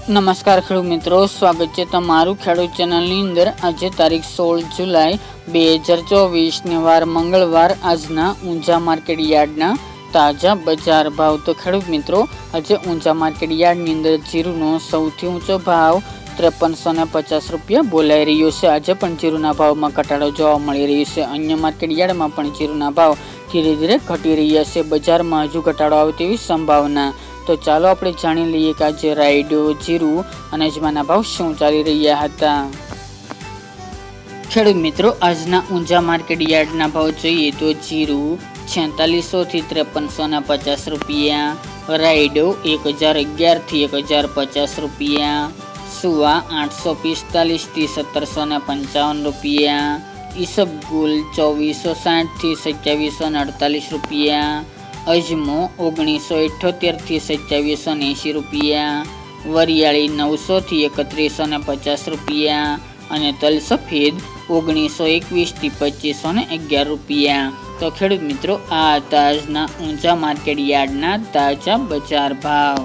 નમસ્કાર ખેડૂત મિત્રો, સ્વાગત છે તમારું ખેડૂત ચેનલની અંદર। આજે તારીખ 16 જુલાઈ 2024 ને વાર મંગળવાર। આજના ઊંઝા માર્કેટ યાર્ડના તાજા બજાર ભાવ। તો ખેડૂત મિત્રો, આજે ઊંઝા માર્કેટ યાર્ડની અંદર જીરુનો સૌથી ઊંચો ભાવ 5350 રૂપિયા બોલાઈ રહ્યો છે। આજે પણ જીરુના ભાવમાં ઘટાડો જોવા મળી રહ્યો છે। અન્ય માર્કેટ યાર્ડમાં પણ જીરુના ભાવ ધીરે ધીરે ઘટી રહ્યા છે। બજારમાં હજુ ઘટાડો આવે તેવી સંભાવના। તો ચાલો આપણે જાણી લઈએ કે આજે રાયડો, જીરું અને અજમાના ભાવ શું ચાલી રહ્યા હતા। ખેડૂત મિત્રો, આજના ઊંઝા માર્કેટ યાર્ડના ભાવ જોઈએ તો જીરું 4600 થી 5350 રૂપિયા, રાયડો 1011 થી 1050 રૂપિયા, સુવા 845 થી 1755 રૂપિયા, ઈસબગુલ 2460 થી 2748 રૂપિયા, અજમો 1978 થી 2780 રૂપિયા, વરિયાળી 900 થી 3150 રૂપિયા અને તલ સફેદ 1921 થી 2511 રૂપિયા। તો ખેડૂત મિત્રો, આ આજના ઊંઝા માર્કેટ યાર્ડના તાજા બજાર ભાવ।